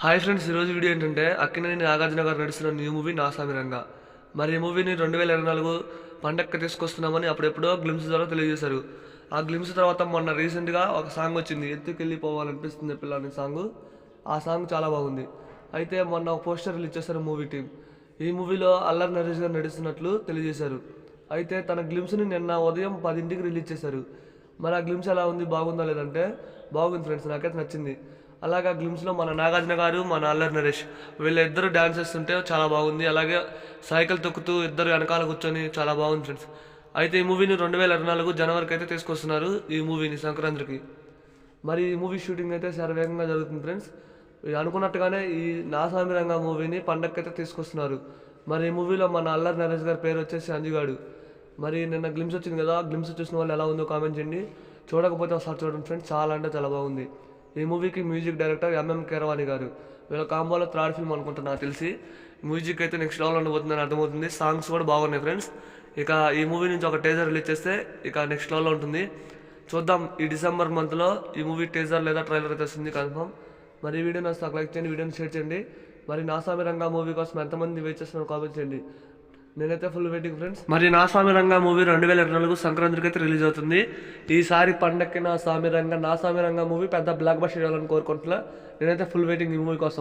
Hi friends, ఈరోజు video ఏంటంటే అక్కినేని నాగార్జున గారు నడుస్తున్న న్యూ మూవీ నా సామిరంగా. మరి ఈ మూవీని 2024 పండగకి తీసుకొస్తున్నామని అప్పుడెప్పుడో గ్లిమ్స్ ద్వారా తెలియజేశారు. ఆ గ్లిమ్స్ తర్వాత మొన్న రీసెంట్గా ఒక సాంగ్ వచ్చింది, ఎత్తుకెళ్ళిపోవాలనిపిస్తుంది పిల్ల అనే సాంగ్. ఆ సాంగ్ చాలా బాగుంది. అయితే మొన్న ఒక పోస్టర్ రిలీజ్ చేశారు మూవీ టీం. ఈ మూవీలో అల్లరి నరేష్ గారు నడుస్తున్నట్లు తెలియజేశారు. అయితే తన గ్లిమ్స్ని నిన్న ఉదయం 10ంటికి రిలీజ్ చేశారు. మరి ఆ గ్లిమ్స్ ఎలా ఉంది, బాగుందా లేదంటే బాగుంది ఫ్రెండ్స్, నాకైతే నచ్చింది. అలాగే ఆ గ్లిమ్స్లో మన నాగార్జున గారు, మన అల్లరి నరేష్ వీళ్ళిద్దరు డ్యాన్స్ చేస్తుంటే చాలా బాగుంది. అలాగే సైకిల్ తొక్కుతూ ఇద్దరు వెనకాల కూర్చొని చాలా బాగుంది ఫ్రెండ్స్. అయితే ఈ మూవీని 2024 జనవరికి అయితే తీసుకొస్తున్నారు, ఈ మూవీని సంక్రాంతికి. మరి ఈ మూవీ షూటింగ్ అయితే చాలా వేగంగా జరుగుతుంది ఫ్రెండ్స్. అనుకున్నట్టుగానే ఈ నా సామిరంగా మూవీని పండగకైతే తీసుకొస్తున్నారు. మరి ఈ మూవీలో మన అల్లరి నరేష్ గారి పేరు వచ్చేసి అంజిగాడు. మరి నిన్న గ్లిమ్స్ వచ్చింది కదా, ఆ గ్లిమ్స్ చూసిన వాళ్ళు ఎలా ఉందో కామెంట్ చేయండి. చూడకపోతే ఒకసారి చూడండి ఫ్రెండ్స్, చాలా అంటే చాలా బాగుంది. ఈ మూవీకి మ్యూజిక్ డైరెక్టర్ కీరవాణి గారు. వీళ్ళ కాంబోలో థర్డ్ ఫిల్మ్ అనుకుంటా నాకు తెలిసి. మ్యూజిక్ అయితే నెక్స్ట్ లెవెల్ ఉండబోతుందని అర్థమవుతుంది. సాంగ్స్ కూడా బాగున్నాయి ఫ్రెండ్స్. ఇక ఈ మూవీ నుంచి ఒక టేజర్ రిలీజ్ చేస్తే ఇక నెక్స్ట్ లెవెల్లో ఉంటుంది. చూద్దాం, ఈ డిసెంబర్ మంత్లో ఈ మూవీ టేజర్ లేదా ట్రైలర్ అయితే వస్తుంది కన్ఫర్మ్. మరి ఈ వీడియో నాకు లైక్ చేయండి, వీడియోని షేర్ చేయండి. మరి నా స్వామి రంగా మూవీ కోసం ఎంతమంది వెయిట్ చేస్తున్నారో కామెంట్ చేయండి. నేనైతే ఫుల్ వెయిటింగ్ ఫ్రెండ్స్. మరి నా స్వామి రంగా మూవీ 2024 సంక్రాంతికి అయితే రిలీజ్ అవుతుంది. ఈసారి పండక్కి నా స్వామి రంగా మూవీ పెద్ద బ్లాక్ బస్టర్ చేయాలని కోరుకుంటున్నా. నేనైతే ఫుల్ వెయిటింగ్ ఈ మూవీ కోసం.